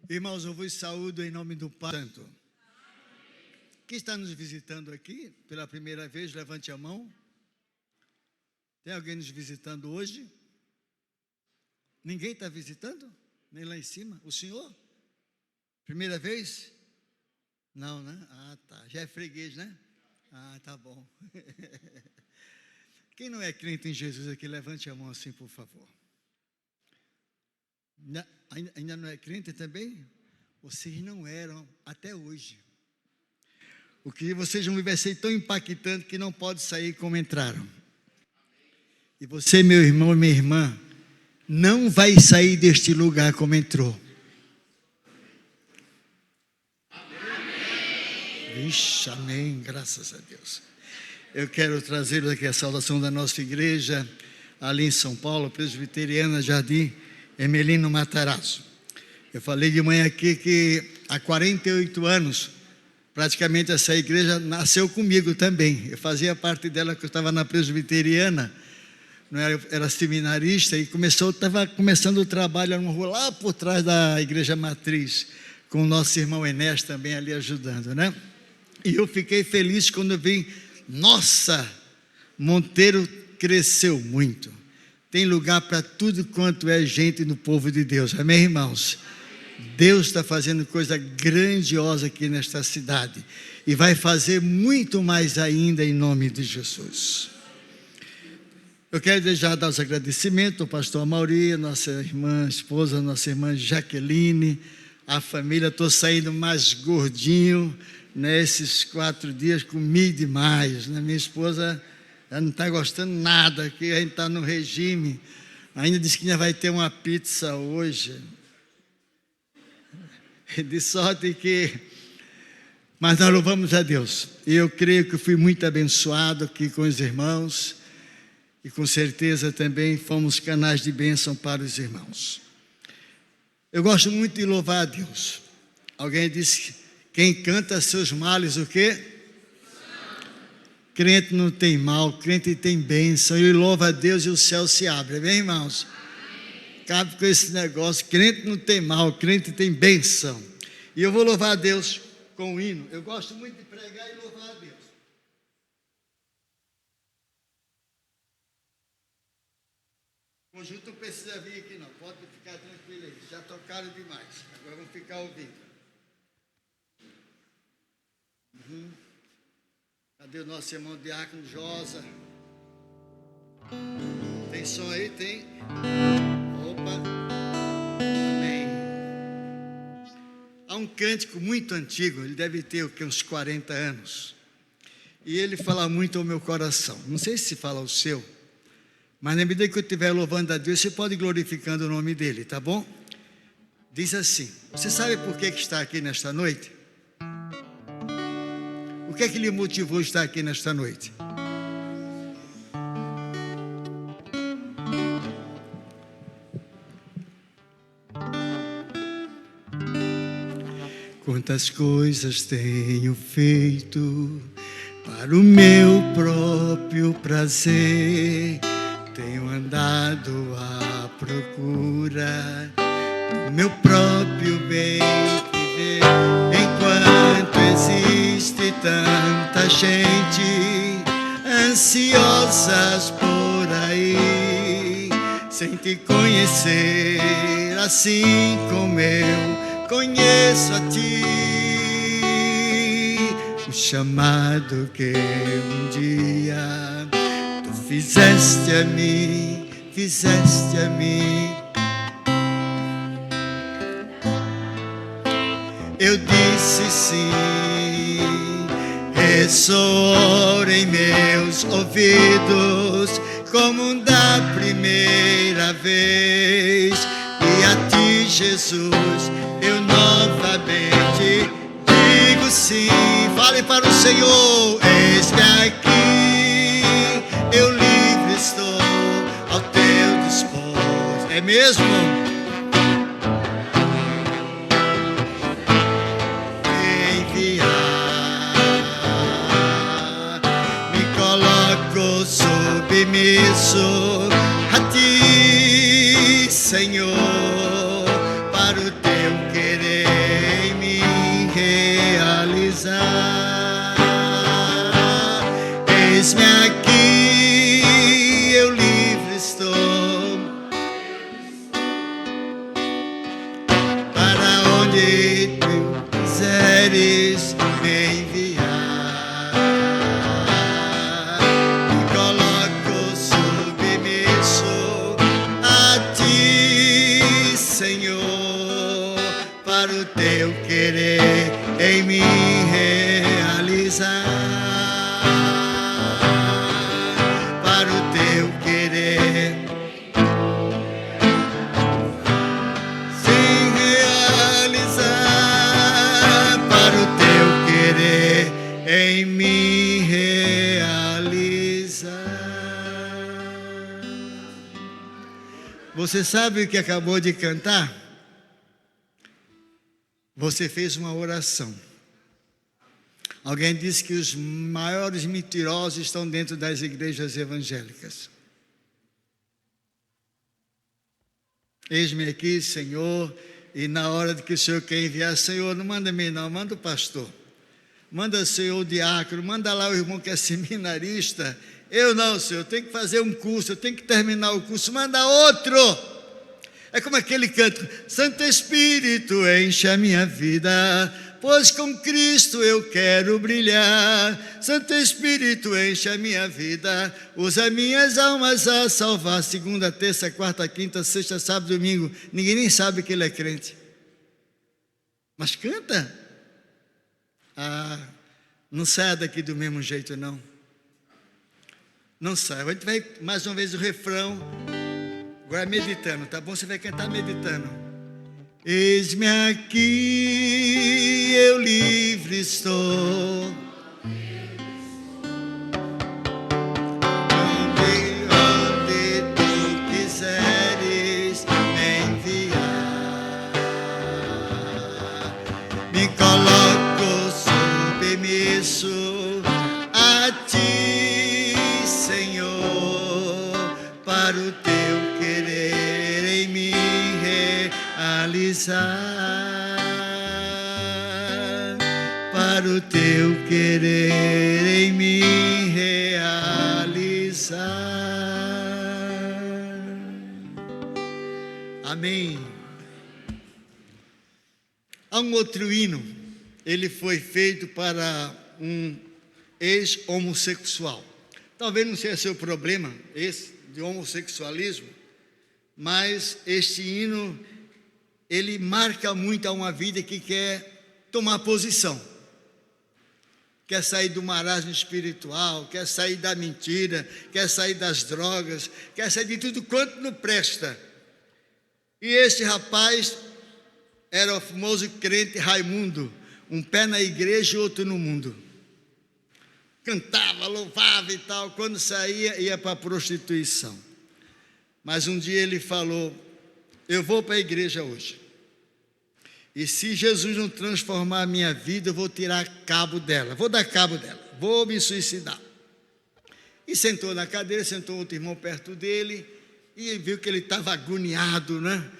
Irmãos, eu vos saúdo em nome do Pai Santo. Quem está nos visitando aqui pela primeira vez, levante a mão. Tem alguém nos visitando hoje? Ninguém está visitando? Nem lá em cima? O senhor? Primeira vez? Não, né? Ah, tá. Já é freguês, né? Ah, tá bom. Quem não é crente em Jesus aqui, levante a mão assim, por favor. Ainda não é crente também? Vocês não eram até hoje. O que vocês vão viver ser tão impactante que não pode sair como entraram. E você, meu irmão e minha irmã, não vai sair deste lugar como entrou. Amém. Vixe, amém, graças a Deus. Eu quero trazer aqui a saudação da nossa igreja, ali em São Paulo, Presbiteriana Jardim Emelino Matarazzo. Eu falei de manhã aqui que há 48 anos, praticamente essa igreja nasceu comigo também. Eu fazia parte dela, que eu estava na Presbiteriana, não era seminarista, e estava começando o trabalho lá por trás da igreja matriz, com o nosso irmão Enes também ali ajudando, né? E eu fiquei feliz quando eu vi, nossa, Monteiro cresceu muito. Tem lugar para tudo quanto é gente no povo de Deus. Amém, irmãos? Deus está fazendo coisa grandiosa aqui nesta cidade. E vai fazer muito mais ainda em nome de Jesus. Eu quero desejar dar os agradecimentos ao pastor Amauri, nossa irmã, esposa, nossa irmã Jaqueline, a família. Estou saindo mais gordinho nesses 4 dias, comi demais, né? Minha esposa... ela não está gostando nada, que a gente está no regime. Ainda disse que ainda vai ter uma pizza hoje. De sorte que... mas nós louvamos a Deus. E eu creio que fui muito abençoado aqui com os irmãos. E com certeza também fomos canais de bênção para os irmãos. Eu gosto muito de louvar a Deus. Alguém disse que quem canta seus males, o quê? Crente não tem mal, crente tem bênção. Ele louva a Deus e o céu se abre. Amém, irmãos? Cabe com esse negócio. Crente não tem mal, crente tem bênção. E eu vou louvar a Deus com o hino. Eu gosto muito de pregar e louvar a Deus. O conjunto não precisa vir aqui não. Pode ficar tranquilo aí. Já tocaram demais. Agora vamos ficar ouvindo. Cadê o nosso irmão Diácono Josa? Tem som aí? Tem? Opa! Amém. Há um cântico muito antigo, ele deve ter uns 40 anos. E ele fala muito ao meu coração. Não sei se fala ao seu, mas na medida que eu estiver louvando a Deus, você pode ir glorificando o nome dele, tá bom? Diz assim: você sabe por que está aqui nesta noite? O que é que lhe motivou a estar aqui nesta noite? Quantas coisas tenho feito para o meu próprio prazer. Tenho andado à procura do meu próprio bem viver. Enquanto existe tanta gente ansiosas por aí, sem te conhecer assim como eu conheço a ti. O chamado que um dia tu fizeste a mim, eu disse sim, ressoou em meus ouvidos como da primeira vez. E a ti, Jesus, eu novamente digo sim. Fale para o Senhor: eis-me aqui, eu livre estou ao teu dispor. É mesmo? Submisso a ti, Senhor, para o teu querer. Eis-me aqui, eu livre estou, para onde tu quiseres me enviar. Me coloco submisso a ti, Senhor, para o teu querer em mim realizar. Para o teu querer, sim, realizar. Para o teu querer em mim realizar. Você sabe o que acabou de cantar? Você fez uma oração. Alguém disse que os maiores mentirosos estão dentro das igrejas evangélicas. Eis-me aqui, Senhor, e na hora de que o Senhor quer enviar, Senhor, não manda mim não, manda o pastor. Manda, Senhor, o diácono, manda lá o irmão que é seminarista. Eu não, Senhor, eu tenho que fazer um curso, eu tenho que terminar o curso, manda outro. É como aquele canto: Santo Espírito, enche a minha vida, pois com Cristo eu quero brilhar. Santo Espírito, enche a minha vida, usa minhas almas a salvar. Segunda, terça, quarta, quinta, sexta, sábado, domingo. Ninguém nem sabe que ele é crente, mas canta. Não saia daqui do mesmo jeito, não. Não saia. A gente vai mais uma vez o refrão. Agora meditando, tá bom? Você vai cantar meditando. Eis-me aqui, eu livre estou, onde tu quiseres me enviar. Me coloco submisso a ti, Senhor, para o teu querer em mim realizar. Para o teu querer em mim realizar. Amém. Há um outro hino, ele foi feito para um ex-homossexual. Talvez não seja seu problema esse de homossexualismo, mas este hino, ele marca muito a uma vida que quer tomar posição, quer sair do marasmo espiritual, quer sair da mentira, quer sair das drogas, quer sair de tudo quanto não presta. E este rapaz era o famoso crente Raimundo, um pé na igreja e outro no mundo. Cantava, louvava e tal, quando saía, ia para a prostituição. Mas um dia ele falou: eu vou para a igreja hoje, e se Jesus não transformar a minha vida, eu vou tirar cabo dela, vou dar cabo dela, vou me suicidar. E sentou na cadeira, sentou outro irmão perto dele, e viu que ele estava agoniado, né?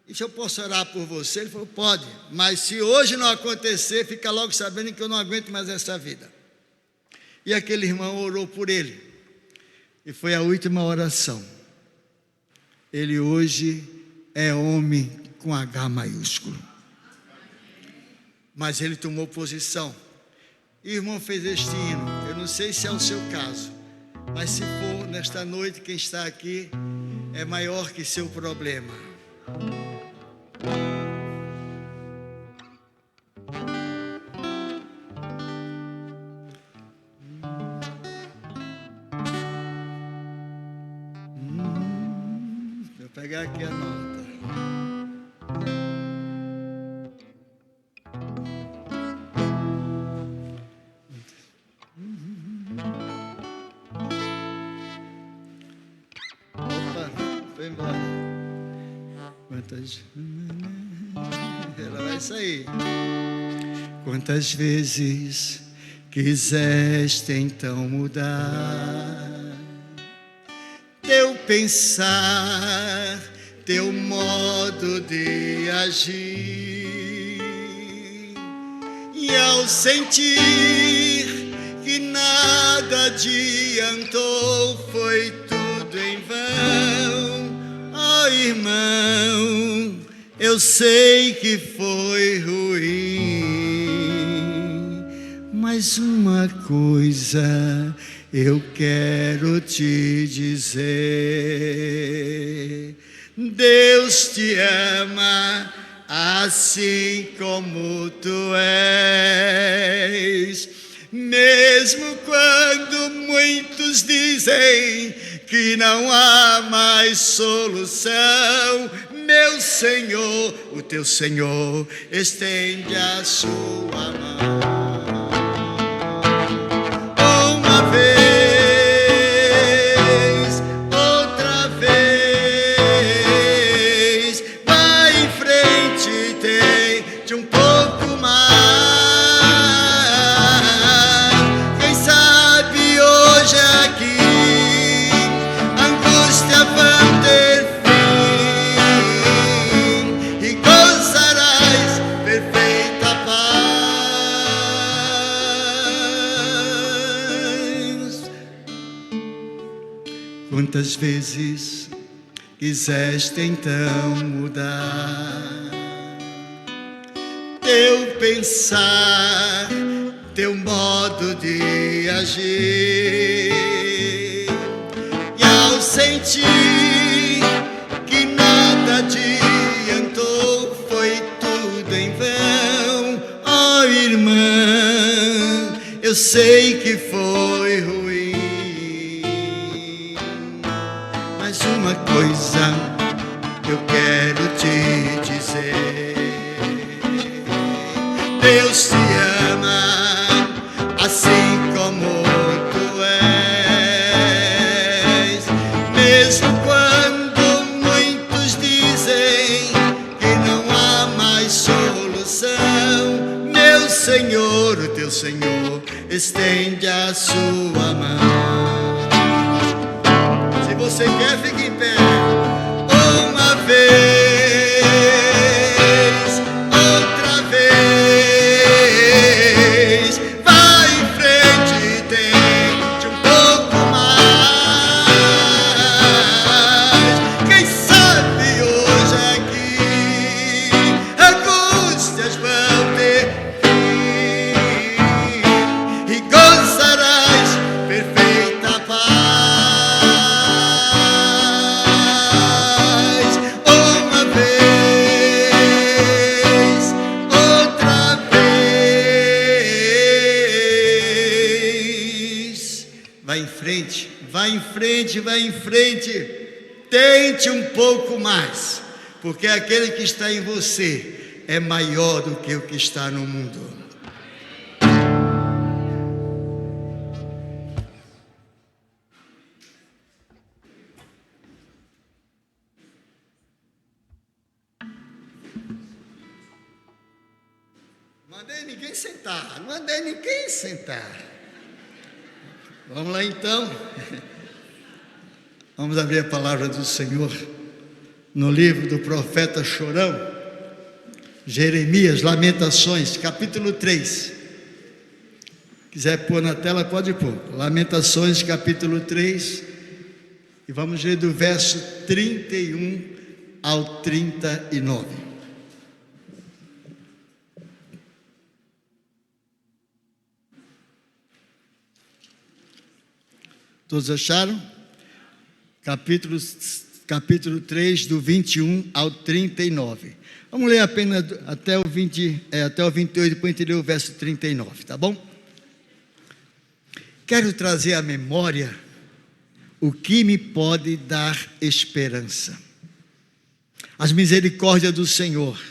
E disse: eu posso orar por você? Ele falou: pode, mas se hoje não acontecer, fica logo sabendo que eu não aguento mais essa vida. E aquele irmão orou por ele, e foi a última oração. Ele hoje é homem com H maiúsculo. Mas ele tomou posição. E o irmão fez este hino. Eu não sei se é o seu caso, mas se for, nesta noite, quem está aqui é maior que seu problema. Vou pegar aqui a nota. Opa, foi embora. Quantas... Ela vai sair. Quantas vezes quiseste então mudar teu pensar, teu modo de agir, e ao sentir que nada adiantou, foi tudo em vão. Oh, irmão, eu sei que foi ruim, mas uma coisa eu quero te dizer: Deus te ama assim como tu és. Mesmo quando muitos dizem que não há mais solução, meu Senhor, o teu Senhor, estende a sua mão. Uma vez, outra vez, vai em frente, tente um pouco mais. Quem sabe hoje aqui angústia vão ter fim e gozarás perfeita paz. Quantas vezes quiseste então mudar teu pensar, teu modo de agir, e ao sentir que nada adiantou, foi tudo em vão. Oh, irmã, eu sei que foi ruim, mas uma coisa eu quero te dizer: Deus te ama assim como tu és. Mesmo quando muitos dizem que não há mais solução, meu Senhor, o teu Senhor, estende a sua mão. Se você quer, fique em pé. Uma vez, outra vez, vai em frente, tente um pouco mais. Quem sabe hoje aqui angústias vão ter fim e gozarás perfeita paz. Uma vez, outra vez, vai em frente, vai em frente, vai em frente. Tente um pouco mais, porque aquele que está em você é maior do que o que está no mundo. Não mandei ninguém sentar, não mandei ninguém sentar. Vamos lá então. Vamos abrir a palavra do Senhor no livro do profeta Chorão, Jeremias, Lamentações, capítulo 3. Quiser pôr na tela, pode pôr. Lamentações, capítulo 3. E vamos ler do verso 31 ao 39. Todos acharam? Capítulo 3, do 21 ao 39. Vamos ler apenas até o 28, depois entender o verso 39, tá bom? Quero trazer à memória o que me pode dar esperança. As misericórdias do Senhor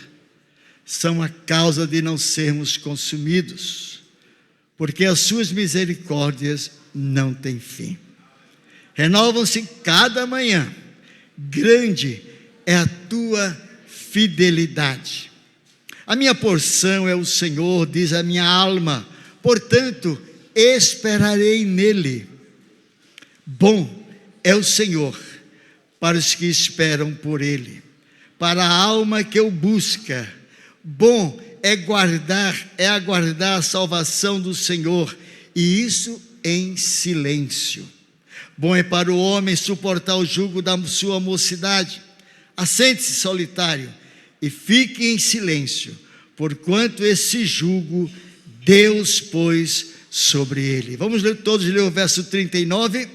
são a causa de não sermos consumidos, porque as suas misericórdias não têm fim. Renovam-se cada manhã, grande é a tua fidelidade. A minha porção é o Senhor, diz a minha alma, portanto esperarei nele. Bom é o Senhor para os que esperam por ele, para a alma que o busca. Bom é aguardar a salvação do Senhor, e isso em silêncio. Bom é para o homem suportar o jugo da sua mocidade. Assente-se solitário e fique em silêncio, porquanto esse jugo Deus pôs sobre ele. Vamos todos ler o verso 39.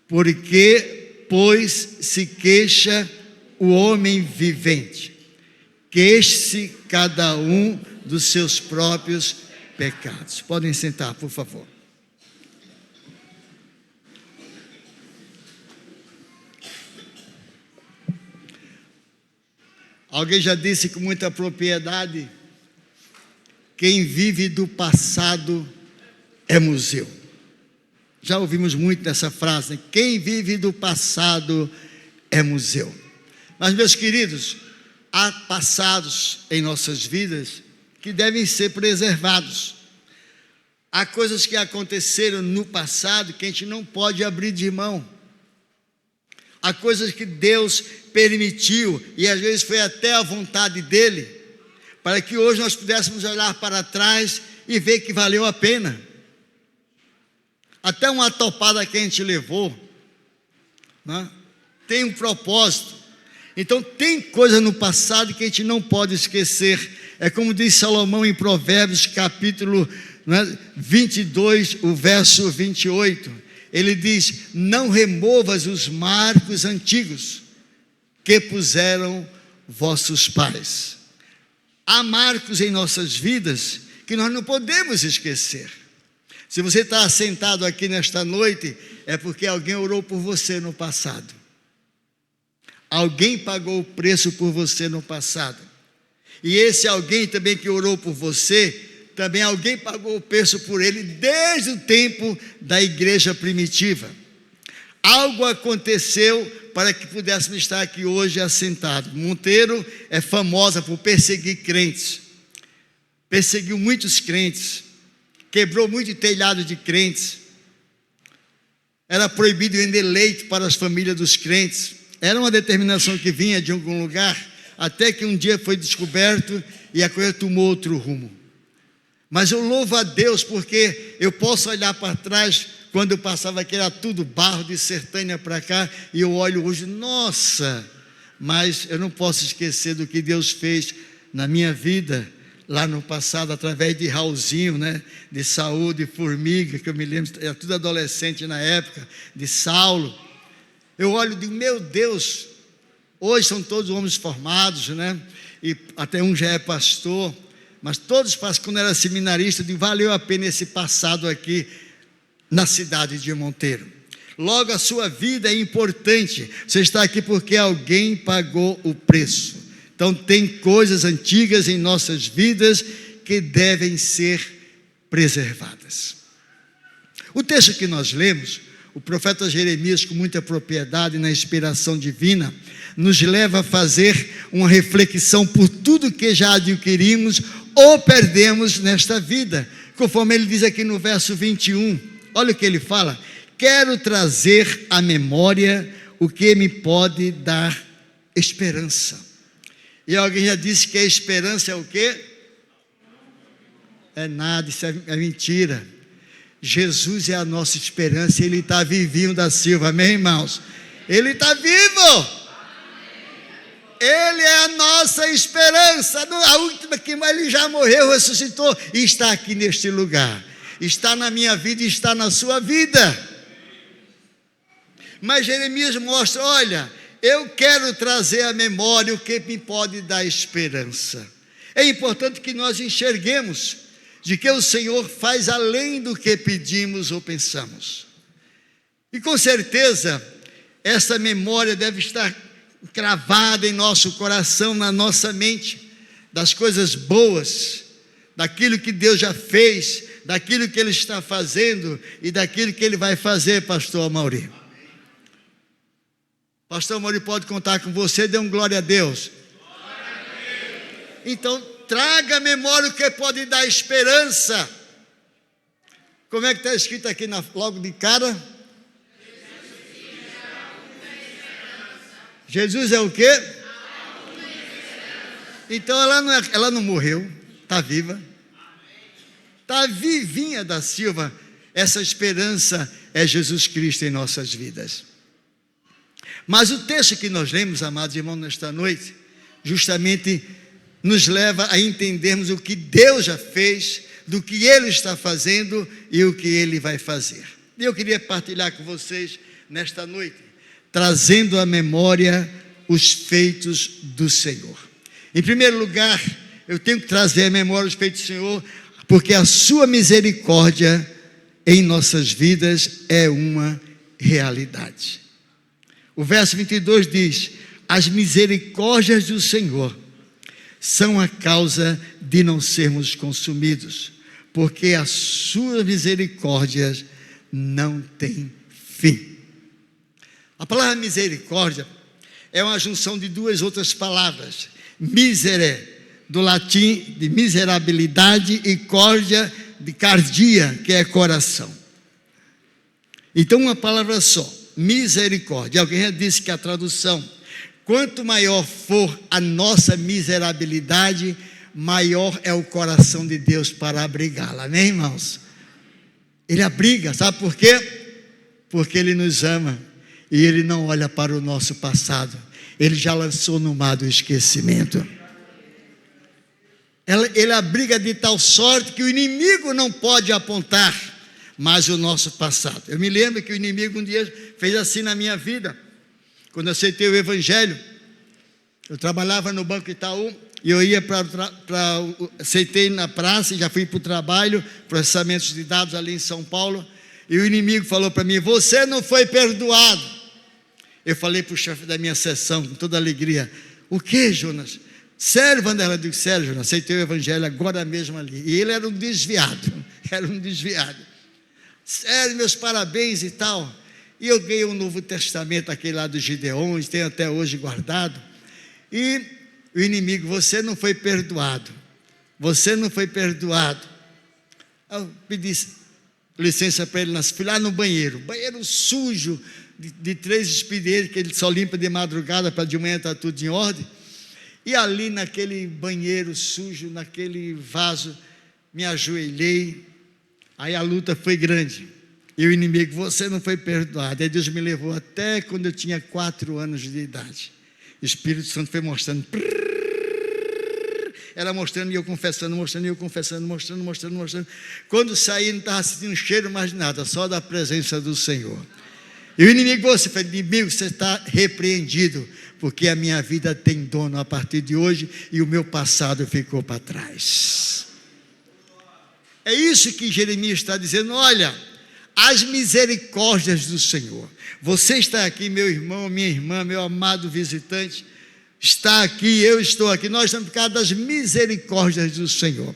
Porque, pois, se queixa o homem vivente, queixe-se cada um dos seus próprios pecados. Podem sentar, por favor. Alguém já disse com muita propriedade: quem vive do passado é museu. Já ouvimos muito dessa frase, né? Quem vive do passado é museu. Mas, meus queridos, há passados em nossas vidas que devem ser preservados. Há coisas que aconteceram no passado que a gente não pode abrir de mão. Há coisas que Deus permitiu, e às vezes foi até a vontade dEle, para que hoje nós pudéssemos olhar para trás e ver que valeu a pena. Até uma topada que a gente levou, né, tem um propósito. Então tem coisa no passado que a gente não pode esquecer. É como diz Salomão em Provérbios capítulo 22, o verso 28. Ele diz: não removas os marcos antigos que puseram vossos pais. Há marcos em nossas vidas que nós não podemos esquecer. Se você está sentado aqui nesta noite, é porque alguém orou por você no passado. Alguém pagou o preço por você no passado. E esse alguém também que orou por você, também alguém pagou o preço por ele desde o tempo da igreja primitiva. Algo aconteceu para que pudéssemos estar aqui hoje assentados. Monteiro é famosa por perseguir crentes. Perseguiu muitos crentes. Quebrou muito telhado de crentes. Era proibido vender leite para as famílias dos crentes. Era uma determinação que vinha de algum lugar, até que um dia foi descoberto e a coisa tomou outro rumo. Mas eu louvo a Deus porque eu posso olhar para trás, quando eu passava aqui era tudo barro de Sertânia para cá, e eu olho hoje, nossa, mas eu não posso esquecer do que Deus fez na minha vida, lá no passado, através de Raulzinho, né? De Saúl, de Formiga, que eu me lembro, era tudo adolescente na época, de Saulo. Eu olho e digo, meu Deus, hoje são todos homens formados, né? E até um já é pastor, mas todos, quando era seminarista, eu digo, valeu a pena esse passado aqui na cidade de Monteiro. Logo, a sua vida é importante. Você está aqui porque alguém pagou o preço. Então tem coisas antigas em nossas vidas que devem ser preservadas. O texto que nós lemos, o profeta Jeremias, com muita propriedade na inspiração divina, nos leva a fazer uma reflexão por tudo que já adquirimos ou perdemos nesta vida, conforme ele diz aqui no verso 21. Olha o que ele fala: quero trazer à memória o que me pode dar esperança. E alguém já disse que a esperança é o quê? É nada, isso é mentira. Jesus é a nossa esperança, Ele está vivinho da Silva, amém, irmãos? Ele está vivo! Ele é a nossa esperança, a última que mais Ele já morreu, ressuscitou e está aqui neste lugar. Está na minha vida e está na sua vida. Mas Jeremias mostra, olha, eu quero trazer à memória o que me pode dar esperança. É importante que nós enxerguemos de que o Senhor faz além do que pedimos ou pensamos. E com certeza, essa memória deve estar cravada em nosso coração, na nossa mente, das coisas boas, daquilo que Deus já fez, daquilo que Ele está fazendo e daquilo que Ele vai fazer, pastor Amaury. Pastor Amaury pode contar com você, dê um glória a Deus. Glória a Deus. Então, traga à memória o que pode dar esperança. Como é que está escrito aqui logo de cara? Jesus é o quê? Então ela não morreu, está viva. Está vivinha da Silva. Essa esperança é Jesus Cristo em nossas vidas. Mas o texto que nós lemos, amados irmãos, nesta noite, justamente nos leva a entendermos o que Deus já fez, do que Ele está fazendo e o que Ele vai fazer. E eu queria partilhar com vocês nesta noite, trazendo à memória os feitos do Senhor. Em primeiro lugar, eu tenho que trazer à memória os feitos do Senhor, porque a sua misericórdia em nossas vidas é uma realidade. O verso 22 diz: as misericórdias do Senhor são a causa de não sermos consumidos, porque as suas misericórdias não têm fim. A palavra misericórdia é uma junção de duas outras palavras. Misere, do latim de miserabilidade, e córdia, de cardia, que é coração. Então, uma palavra só, misericórdia. Alguém já disse que a tradução: quanto maior for a nossa miserabilidade, maior é o coração de Deus para abrigá-la. Amém, irmãos? Ele abriga, sabe por quê? Porque Ele nos ama e Ele não olha para o nosso passado. Ele já lançou no mar do esquecimento. Ele abriga de tal sorte que o inimigo não pode apontar mais o nosso passado. Eu me lembro que o inimigo um dia fez assim na minha vida. Quando eu aceitei o Evangelho, eu trabalhava no Banco Itaú, e eu ia aceitei na praça, e já fui para o trabalho, processamentos de dados ali em São Paulo, e o inimigo falou para mim: você não foi perdoado. Eu falei para o chefe da minha seção, com toda alegria: o que, Jonas? Sério, Vanderlei? Eu digo: sério, Jonas, aceitei o Evangelho agora mesmo ali. E ele era um desviado, Sério, meus parabéns e tal. E eu ganhei um Novo Testamento, aquele lá dos Gideões, tenho até hoje guardado. E o inimigo: você não foi perdoado. Você não foi perdoado. Eu pedi licença para ele, fui lá no banheiro sujo, de 3 expedientes, que ele só limpa de madrugada, para de manhã estar tudo em ordem. E ali naquele banheiro sujo, naquele vaso, me ajoelhei. Aí a luta foi grande. E o inimigo: você não foi perdoado. Aí Deus me levou até quando eu tinha 4 anos de idade. O Espírito Santo foi mostrando. Era mostrando e eu confessando, mostrando. Quando saí, não estava sentindo cheiro mais de nada, só da presença do Senhor. E o inimigo: você está repreendido, porque a minha vida tem dono a partir de hoje e o meu passado ficou para trás. É isso que Jeremias está dizendo. Olha, as misericórdias do Senhor. Você está aqui, meu irmão, minha irmã, meu amado visitante, está aqui, eu estou aqui, nós estamos por causa das misericórdias do Senhor.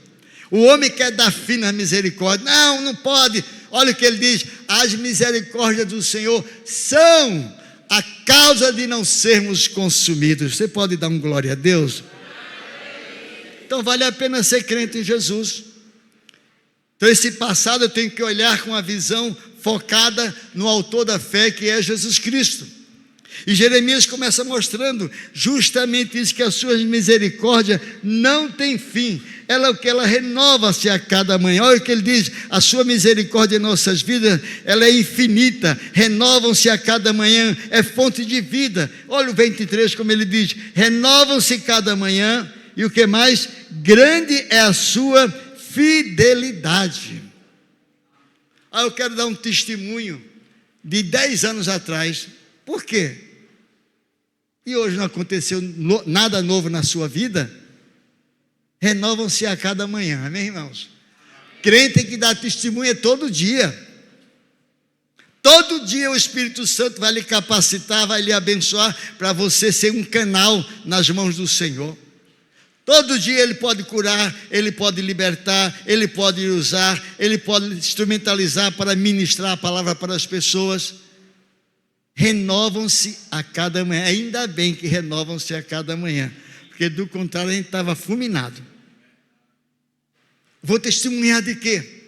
O homem quer dar fim na misericórdia. Não pode. Olha o que ele diz: as misericórdias do Senhor são a causa de não sermos consumidos. Você pode dar um glória a Deus? Então vale a pena ser crente em Jesus. Então esse passado eu tenho que olhar com a visão focada no autor da fé, que é Jesus Cristo. E Jeremias começa mostrando justamente isso, que a sua misericórdia não tem fim. Ela renova-se a cada manhã. Olha o que ele diz: a sua misericórdia em nossas vidas, ela é infinita, renovam-se a cada manhã, é fonte de vida. Olha o 23, como ele diz: renovam-se cada manhã. E o que mais? Grande é a sua fidelidade. Eu quero dar um testemunho de 10 anos atrás. Por quê? E hoje não aconteceu nada novo na sua vida? Renovam-se a cada manhã, amém, irmãos? Crente tem que dar testemunho todo dia. Todo dia o Espírito Santo vai lhe capacitar, vai lhe abençoar, para você ser um canal nas mãos do Senhor. Todo dia Ele pode curar, Ele pode libertar, Ele pode usar, Ele pode instrumentalizar para ministrar a palavra para as pessoas. Renovam-se a cada manhã. Ainda bem que renovam-se a cada manhã, porque do contrário a gente estava fulminado. Vou testemunhar de quê?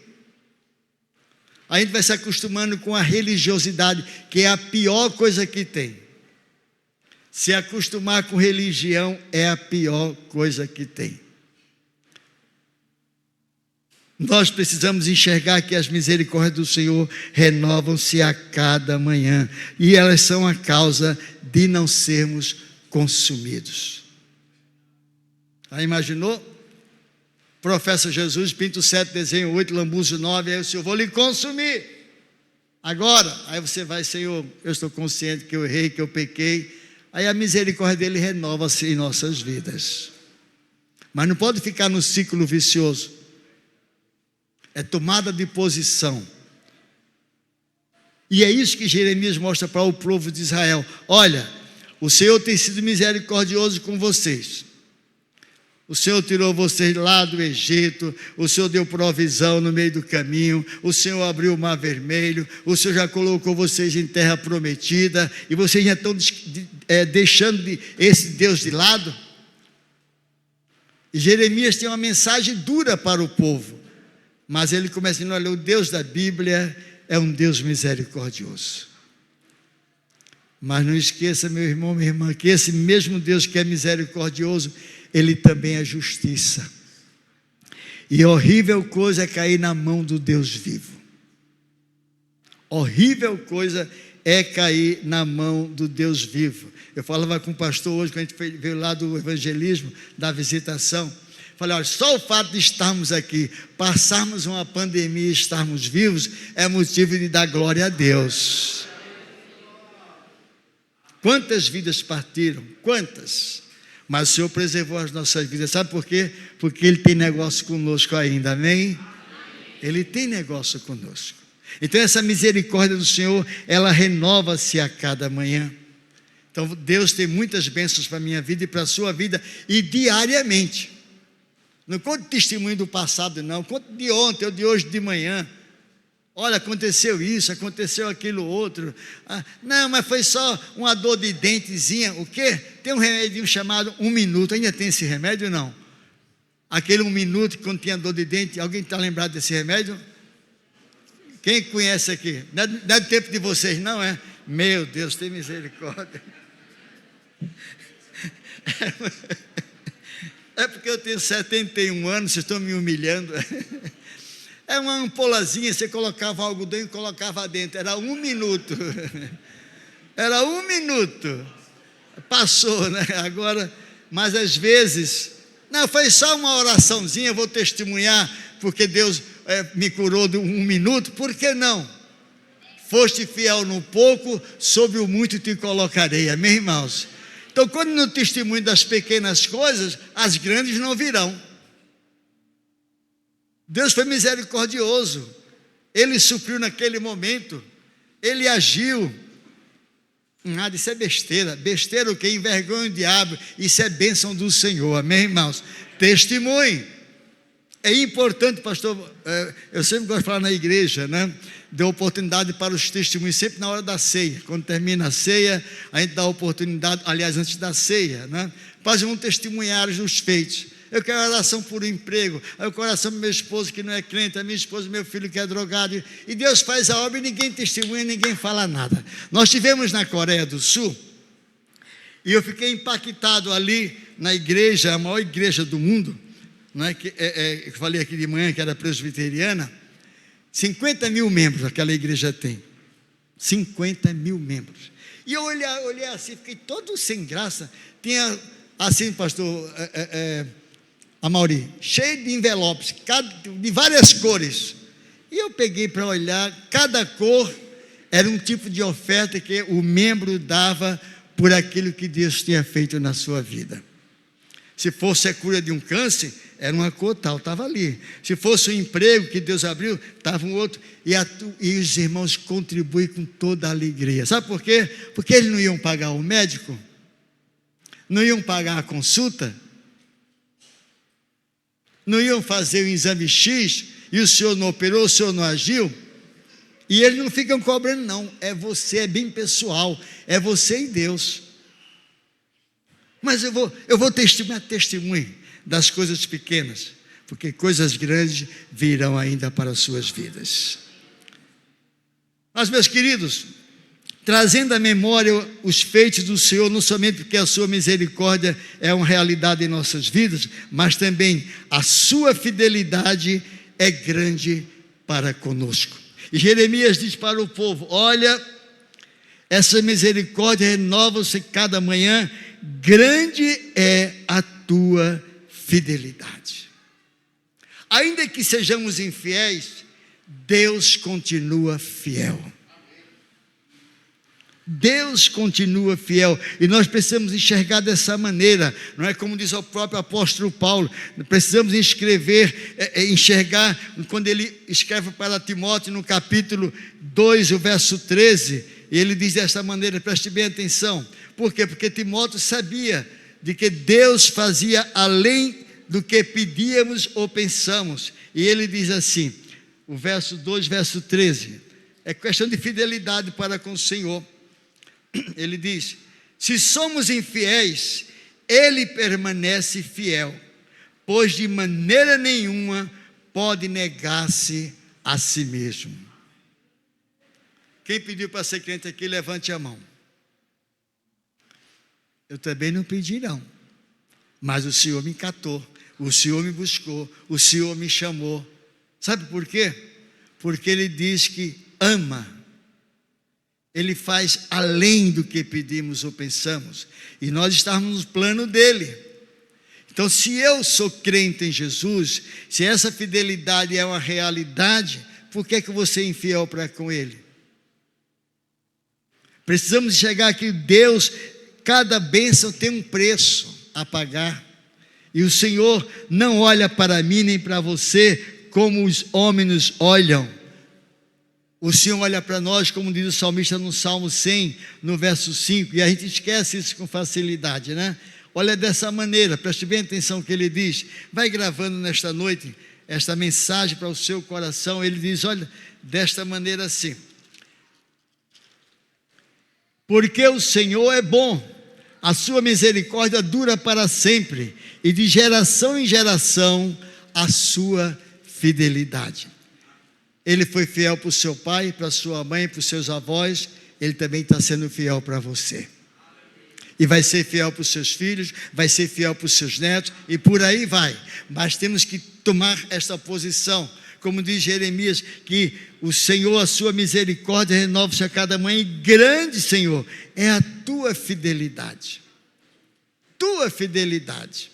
A gente vai se acostumando com a religiosidade, que é a pior coisa que tem. Se acostumar com religião é a pior coisa que tem. Nós precisamos enxergar que as misericórdias do Senhor renovam-se a cada manhã, e elas são a causa de não sermos consumidos. Aí imaginou? Professa Jesus, pinto 7, desenho 8, lambuzo 9, aí o Senhor, vou lhe consumir. Agora, aí você vai, Senhor, eu estou consciente que eu errei, que eu pequei. Aí a misericórdia dele renova-se em nossas vidas. Mas não pode ficar no ciclo vicioso. É tomada de posição. E é isso que Jeremias mostra para o povo de Israel. Olha, o Senhor tem sido misericordioso com vocês. O Senhor tirou vocês lá do Egito, o Senhor deu provisão no meio do caminho, o Senhor abriu o mar vermelho, o Senhor já colocou vocês em terra prometida, e vocês já estão deixando esse Deus de lado. E Jeremias tem uma mensagem dura para o povo, mas ele começa dizendo, olha, o Deus da Bíblia é um Deus misericordioso. Mas não esqueça, meu irmão, minha irmã, que esse mesmo Deus que é misericordioso, Ele também é justiça. E horrível coisa é cair na mão do Deus vivo. Horrível coisa é cair na mão do Deus vivo. Eu falava com o pastor hoje, quando a gente veio lá do evangelismo, da visitação. Falei, olha, só o fato de estarmos aqui, passarmos uma pandemia e estarmos vivos, é motivo de dar glória a Deus. Quantas vidas partiram? Quantas? Mas o Senhor preservou as nossas vidas. Sabe por quê? Porque Ele tem negócio conosco ainda, amém? Ele tem negócio conosco. Então essa misericórdia do Senhor, ela renova-se a cada manhã. Então Deus tem muitas bênçãos para a minha vida e para a sua vida, e diariamente. Não conte testemunho do passado não, conte de ontem ou de hoje de manhã. Olha, aconteceu isso, aconteceu aquilo outro. Não, mas foi só uma dor de dentezinha. O quê? Tem um remédio chamado 1 minuto. Ainda tem esse remédio, não? Aquele 1 minuto, quando tinha dor de dente. Alguém está lembrado desse remédio? Quem conhece aqui? Não é do tempo de vocês, não é? Meu Deus, tem misericórdia. É porque eu tenho 71 anos, vocês estão me humilhando. É uma ampolazinha, você colocava algodão e colocava dentro. Era 1 minuto. Era 1 minuto. Passou, né? Agora, mas às vezes, não, foi só uma oraçãozinha, eu vou testemunhar, porque Deus me curou de 1 minuto. Por que não? Foste fiel no pouco, sobre o muito te colocarei. Amém, irmãos? Então, quando no testemunho das pequenas coisas, as grandes não virão. Deus foi misericordioso, Ele supriu naquele momento, Ele agiu. Nada, isso é besteira. Besteira o que? Envergonha o diabo. Isso é bênção do Senhor, amém, irmãos? Testemunhe. É importante, pastor, eu sempre gosto de falar na igreja, né? Deu oportunidade para os testemunhos, sempre na hora da ceia. Quando termina a ceia, a gente dá oportunidade, aliás, antes da ceia, né? Para um testemunhar os feitos. Eu quero oração por um emprego, eu quero oração para meu esposo que não é crente, a minha esposa e meu filho que é drogado, e Deus faz a obra e ninguém testemunha, ninguém fala nada. Nós estivemos na Coreia do Sul, e eu fiquei impactado ali na igreja, a maior igreja do mundo, né, que eu falei aqui de manhã que era presbiteriana. 50 mil membros aquela igreja tem, 50 mil membros, e eu olhei assim, fiquei todo sem graça. Tinha assim, pastor Amauri, cheio de envelopes, de várias cores, e eu peguei para olhar, cada cor era um tipo de oferta que o membro dava por aquilo que Deus tinha feito na sua vida. Se fosse a cura de um câncer, era uma cor tal, estava ali. Se fosse um emprego que Deus abriu, estava um outro. E os irmãos contribuem com toda a alegria. Sabe por quê? Porque eles não iam pagar o médico, não iam pagar a consulta, não iam fazer o exame X, e o senhor não operou, o senhor não agiu, e eles não ficam cobrando não, é você, é bem pessoal, é você e Deus. Mas eu vou testemunho das coisas pequenas, porque coisas grandes virão ainda para as suas vidas. Mas, meus queridos, trazendo à memória os feitos do Senhor, não somente porque a sua misericórdia é uma realidade em nossas vidas, mas também a sua fidelidade é grande para conosco. E Jeremias diz para o povo: olha, essa misericórdia renova-se cada manhã, grande é a tua fidelidade. Ainda que sejamos infiéis, Deus continua fiel. Deus continua fiel, e nós precisamos enxergar dessa maneira, não é como diz o próprio apóstolo Paulo, precisamos enxergar, quando ele escreve para Timóteo no capítulo 2, o verso 13, e ele diz dessa maneira, preste bem atenção, por quê? Porque Timóteo sabia de que Deus fazia além do que pedíamos ou pensamos, e ele diz assim, o verso 2, verso 13, é questão de fidelidade para com o Senhor. Ele diz: se somos infiéis, Ele permanece fiel, pois de maneira nenhuma pode negar-se a si mesmo. Quem pediu para ser crente aqui, levante a mão. Eu também não pedi não, mas o Senhor me catou, o Senhor me buscou, o Senhor me chamou. Sabe por quê? Porque Ele diz que ama. Ele faz além do que pedimos ou pensamos, e nós estamos no plano dele. Então, se eu sou crente em Jesus, se essa fidelidade é uma realidade, por que eu vou ser infiel para com Ele? Precisamos chegar aqui, Deus, cada bênção tem um preço a pagar, e o Senhor não olha para mim nem para você como os homens nos olham. O Senhor olha para nós, como diz o salmista no Salmo 100, no verso 5, e a gente esquece isso com facilidade, né? Olha dessa maneira, preste bem atenção no que ele diz, vai gravando nesta noite, esta mensagem para o seu coração. Ele diz, olha, desta maneira assim: porque o Senhor é bom, a sua misericórdia dura para sempre, e de geração em geração a sua fidelidade. Ele foi fiel para o seu pai, para a sua mãe, para os seus avós, Ele também está sendo fiel para você. E vai ser fiel para os seus filhos, vai ser fiel para os seus netos, e por aí vai. Mas temos que tomar esta posição, como diz Jeremias, que o Senhor, a sua misericórdia renova-se a cada manhã, e grande, Senhor, é a tua fidelidade. Tua fidelidade.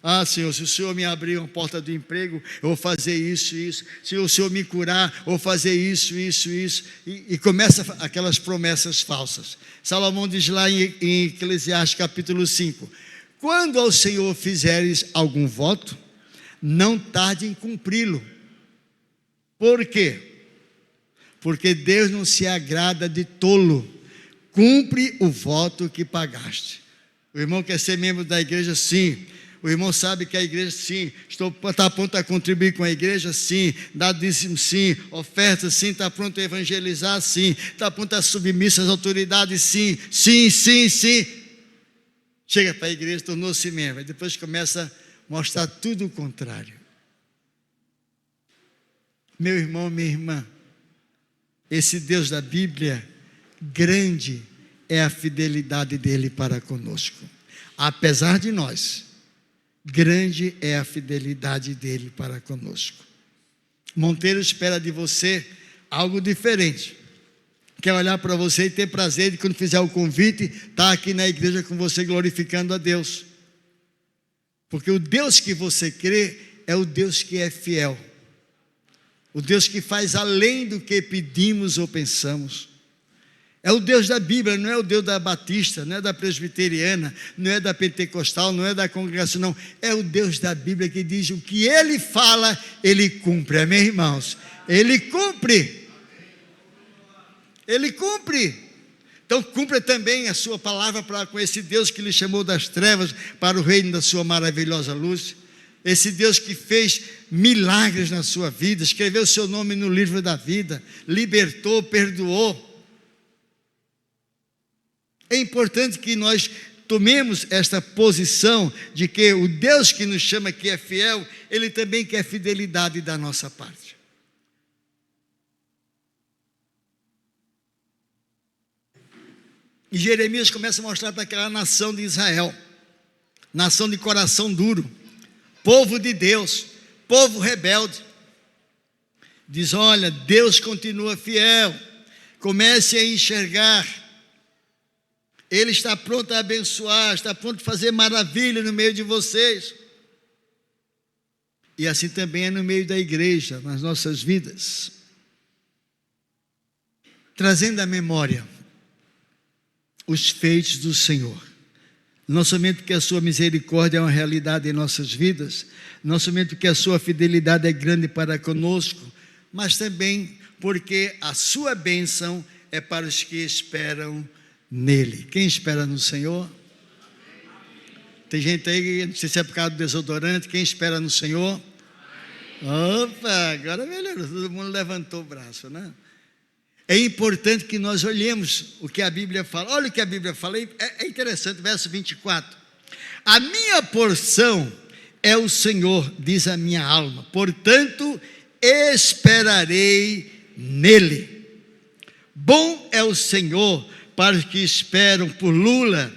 Ah, Senhor, se o Senhor me abrir uma porta do emprego, eu vou fazer isso, isso. Se o Senhor me curar, eu vou fazer isso, isso, isso. E começa aquelas promessas falsas. Salomão diz lá em Eclesiastes capítulo 5, quando ao Senhor fizeres algum voto, não tarde em cumpri-lo. Por quê? Porque Deus não se agrada de tolo. Cumpre o voto que pagaste. O irmão quer ser membro da igreja? Sim. O irmão sabe que a igreja, sim, está pronto a contribuir com a igreja, sim, dá dízimo, sim, oferta, sim, está pronto a evangelizar, sim, está pronto a submissa às autoridades, sim, sim, sim, sim. Chega para a igreja, tornou-se membro, e depois começa a mostrar tudo o contrário. Meu irmão, minha irmã, esse Deus da Bíblia, grande é a fidelidade dele para conosco, apesar de nós. Grande é a fidelidade dele para conosco. Monteiro espera de você algo diferente. Quer olhar para você e ter prazer de, quando fizer o convite, estar aqui na igreja com você glorificando a Deus. Porque o Deus que você crê é o Deus que é fiel. O Deus que faz além do que pedimos ou pensamos. É o Deus da Bíblia, não é o Deus da Batista, não é da Presbiteriana, não é da Pentecostal, não é da congregação, não. É o Deus da Bíblia que diz o que Ele fala, Ele cumpre. Amém, irmãos? Ele cumpre. Ele cumpre. Então cumpra também a sua palavra para com esse Deus que lhe chamou das trevas para o reino da sua maravilhosa luz. Esse Deus que fez milagres na sua vida, escreveu o seu nome no livro da vida, libertou, perdoou. É importante que nós tomemos esta posição de que o Deus que nos chama, que é fiel, Ele também quer fidelidade da nossa parte. E Jeremias começa a mostrar para aquela nação de Israel, nação de coração duro, povo de Deus, povo rebelde. Diz: olha, Deus continua fiel. Comece a enxergar. Ele está pronto a abençoar, está pronto a fazer maravilha no meio de vocês. E assim também é no meio da igreja, nas nossas vidas. Trazendo à memória os feitos do Senhor. Não somente porque a sua misericórdia é uma realidade em nossas vidas, não somente porque a sua fidelidade é grande para conosco, mas também porque a sua bênção é para os que esperam nele. Quem espera no Senhor? Tem gente aí, não sei se é por causa do desodorante, quem espera no Senhor? Opa, agora melhorou, todo mundo levantou o braço, né? É importante que nós olhemos o que a Bíblia fala. Olha o que a Bíblia fala, é interessante, verso 24. A minha porção é o Senhor, diz a minha alma, portanto esperarei nele. Bom é o Senhor para os que esperam por Lula,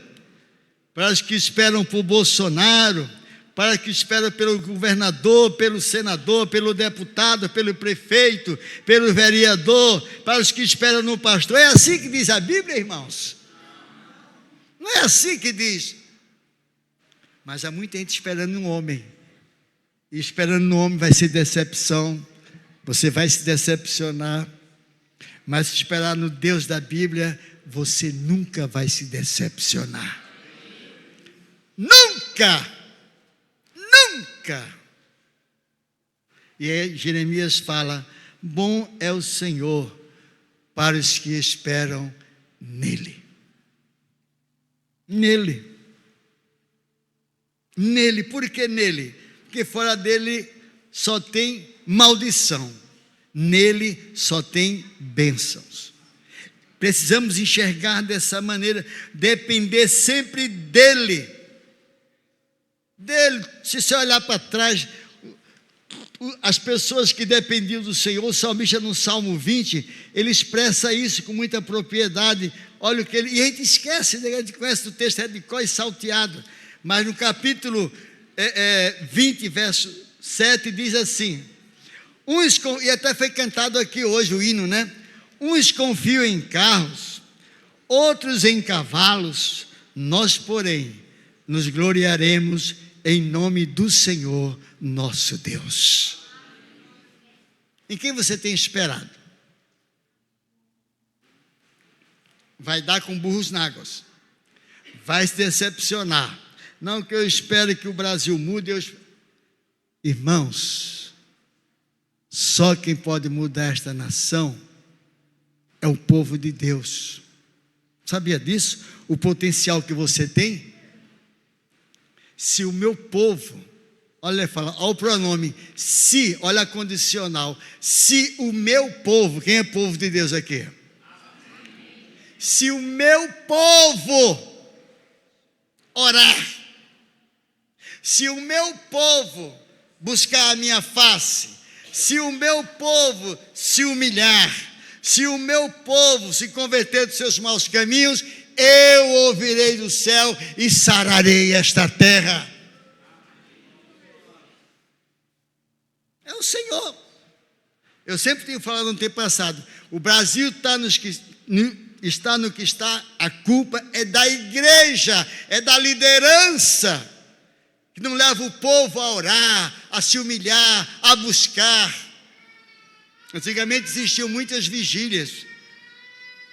para os que esperam por Bolsonaro, para os que esperam pelo governador, pelo senador, pelo deputado, pelo prefeito, pelo vereador, para os que esperam no pastor. É assim que diz a Bíblia, irmãos? Não é assim que diz. Mas há muita gente esperando no homem. E esperando no homem vai ser decepção. Você vai se decepcionar. Mas se esperar no Deus da Bíblia, você nunca vai se decepcionar. Nunca! Nunca! E aí Jeremias fala: bom é o Senhor para os que esperam nele. Nele. Nele. Por que nele? Porque fora dele só tem maldição. Nele só tem bênçãos. Precisamos enxergar dessa maneira, depender sempre dele. Dele. Se você olhar para trás, as pessoas que dependiam do Senhor, o salmista no Salmo 20, ele expressa isso com muita propriedade. Olha o que ele, e a gente esquece, a gente conhece o texto, é de cor e salteado, mas no capítulo 20, verso 7, diz assim: e até foi cantado aqui hoje o hino, né? Uns confiam em carros, outros em cavalos, nós, porém, nos gloriaremos em nome do Senhor nosso Deus. Em quem você tem esperado? Vai dar com burros na água, vai se decepcionar. Não que eu espere que o Brasil mude, irmãos, só quem pode mudar esta nação é o povo de Deus. Sabia disso? O potencial que você tem. Se o meu povo, olha, fala, olha o pronome, se, olha a condicional, se o meu povo, quem é povo de Deus aqui? Se o meu povo orar, se o meu povo buscar a minha face, se o meu povo se humilhar, se o meu povo se converter dos seus maus caminhos, eu ouvirei do céu e sararei esta terra. É o Senhor. Eu sempre tenho falado no tempo passado, o Brasil está no que está, a culpa é da igreja, é da liderança, que não leva o povo a orar, a se humilhar, a buscar. Antigamente existiam muitas vigílias,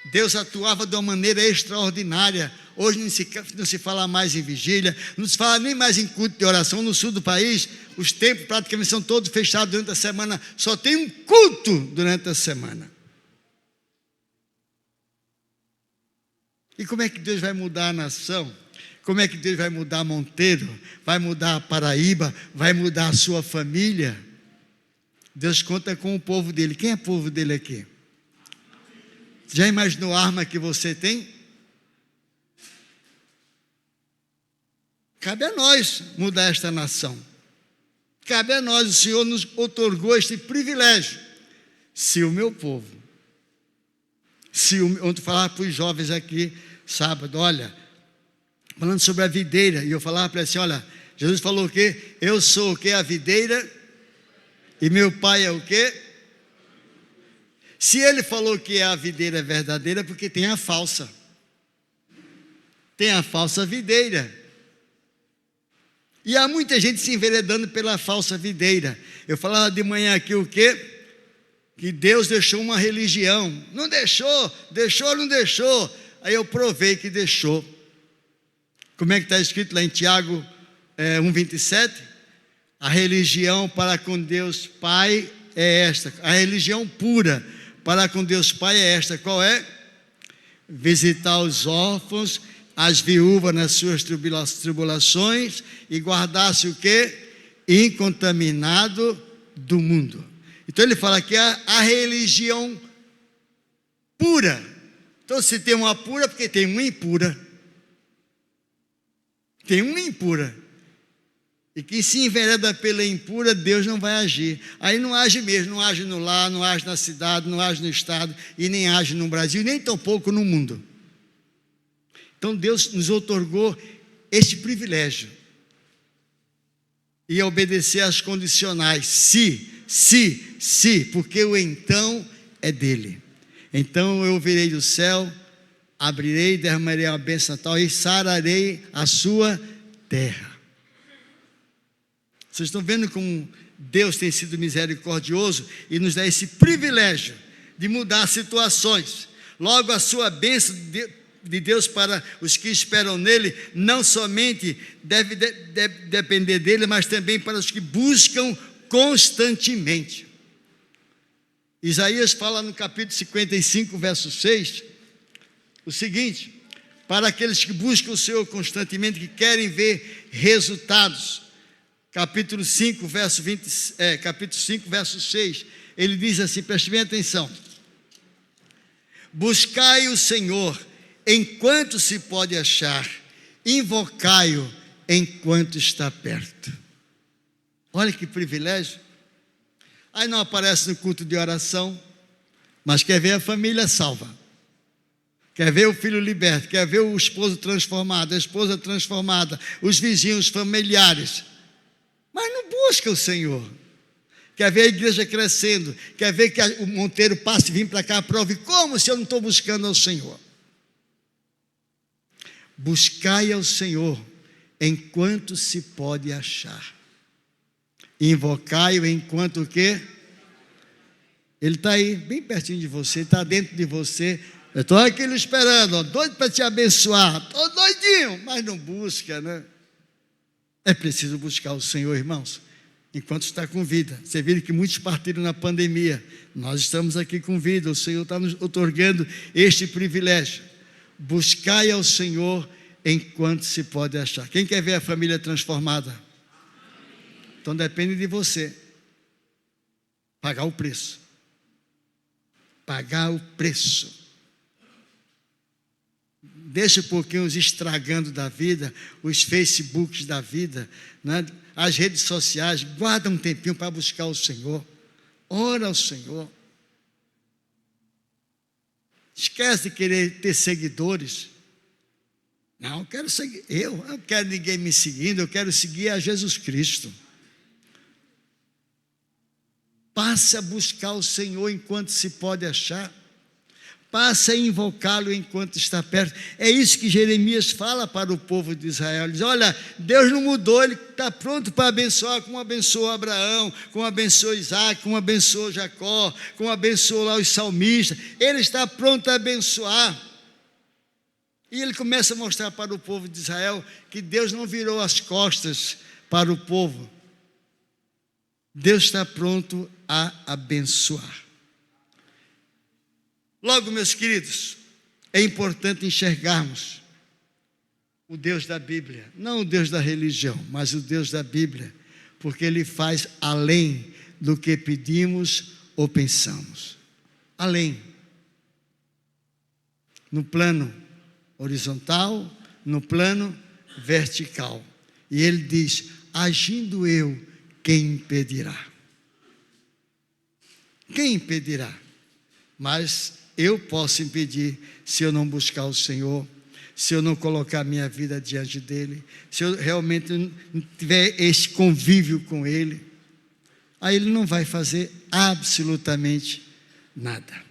Deus atuava de uma maneira extraordinária. Hoje não se fala mais em vigília, não se fala nem mais em culto de oração. No sul do país, os templos praticamente são todos fechados durante a semana, só tem um culto durante a semana. E como é que Deus vai mudar a nação? Como é que Deus vai mudar Monteiro? Vai mudar a Paraíba? Vai mudar a sua família? Deus conta com o povo dele. Quem é povo dele aqui? Já imaginou a arma que você tem? Cabe a nós mudar esta nação. Cabe a nós, o Senhor nos outorgou este privilégio. Se o meu povo, ontem eu falava para os jovens aqui, sábado, olha, falando sobre a videira, e eu falava para eles assim, olha, Jesus falou o quê? Eu sou o quê? A videira E meu pai é o quê? Se ele falou que a videira verdadeira, porque tem a falsa. Tem a falsa videira. E há muita gente se enveredando pela falsa videira. Eu falava de manhã aqui o quê? Que Deus deixou uma religião. Não deixou, ou não deixou. Aí eu provei que deixou. Como é que está escrito lá em Tiago 1,27? A religião para com Deus Pai é esta. A religião pura para com Deus Pai é esta. Qual é? Visitar os órfãos, as viúvas nas suas tribulações e guardar-se o quê? Incontaminado do mundo. Então ele fala que a religião pura. Então se tem uma pura, porque tem uma impura. Tem uma impura. E quem se envereda pela impura, Deus não vai agir. Aí não age mesmo, não age no lar, não age na cidade, não age no estado, e nem age no Brasil, nem tampouco no mundo. Então Deus nos outorgou este privilégio. E obedecer às condicionais. Se, porque o então é dele. Então eu virei do céu, abrirei, derramarei a bênção tal e sararei a sua terra. Vocês estão vendo como Deus tem sido misericordioso e nos dá esse privilégio de mudar situações. Logo, a sua bênção de Deus para os que esperam nele, não somente deve depender dele, mas também para os que buscam constantemente. Isaías fala no capítulo 55, verso 6, o seguinte: para aqueles que buscam o Senhor constantemente, que querem ver resultados. Capítulo 5, verso 6, ele diz assim, preste bem atenção: buscai o Senhor enquanto se pode achar, invocai-o enquanto está perto. Olha que privilégio. Aí não aparece no culto de oração, mas quer ver a família salva, quer ver o filho liberto, quer ver o esposo transformado, a esposa transformada, os vizinhos, familiares, mas não busca o Senhor. Quer ver a igreja crescendo, quer ver que o Monteiro passe e vim para cá, prove como se eu não estou buscando ao Senhor. Buscai ao Senhor enquanto se pode achar, invocai-o enquanto o quê? Ele está aí, bem pertinho de você, está dentro de você. Eu estou aqui esperando, doido para te abençoar, estou doidinho, mas não busca, né? É preciso buscar o Senhor, irmãos, enquanto está com vida. Você viu que muitos partiram na pandemia, nós estamos aqui com vida, o Senhor está nos otorgando este privilégio. Buscai ao Senhor enquanto se pode achar. Quem quer ver a família transformada? Então depende de você pagar o preço. Pagar o preço. Deixa um pouquinho os estragando da vida, os Facebooks da vida, né? As redes sociais. Guarda um tempinho para buscar o Senhor. Ora ao Senhor. Esquece de querer ter seguidores. Não, eu quero seguir. Eu não quero ninguém me seguindo, eu quero seguir a Jesus Cristo. Passe a buscar o Senhor enquanto se pode achar. Passe a invocá-lo enquanto está perto. É isso que Jeremias fala para o povo de Israel. Ele diz: olha, Deus não mudou, Ele está pronto para abençoar, como abençoou Abraão, como abençoou Isaac, como abençoou Jacó, como abençoou lá os salmistas. Ele está pronto a abençoar. E ele começa a mostrar para o povo de Israel que Deus não virou as costas para o povo. Deus está pronto a abençoar. Logo, meus queridos, é importante enxergarmos o Deus da Bíblia, não o Deus da religião, mas o Deus da Bíblia, porque Ele faz além do que pedimos ou pensamos. Além. No plano horizontal, no plano vertical. E Ele diz: agindo eu, quem impedirá? Quem impedirá? Mas eu posso impedir se eu não buscar o Senhor, se eu não colocar minha vida diante dEle, se eu realmente não tiver este convívio com Ele. aí ele não vai fazer absolutamente nada.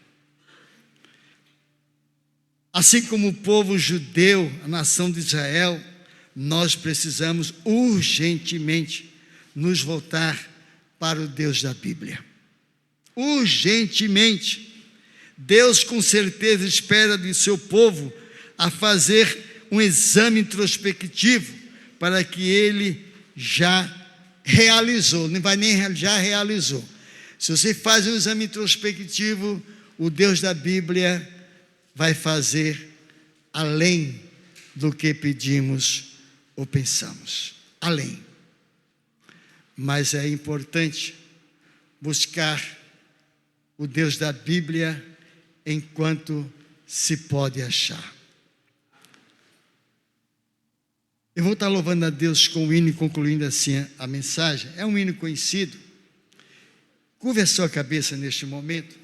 Assim como o povo judeu, a nação de Israel, nós precisamos urgentemente nos voltar para o Deus da Bíblia. Urgentemente. Deus com certeza espera de seu povo a fazer um exame introspectivo para que ele já realizou, não vai nem já realizou. Se você faz um exame introspectivo, o Deus da Bíblia vai fazer além do que pedimos ou pensamos. Além. Mas é importante buscar o Deus da Bíblia enquanto se pode achar. Eu vou estar louvando a Deus com o hino e concluindo assim a mensagem. É um hino conhecido. Curva a sua cabeça neste momento.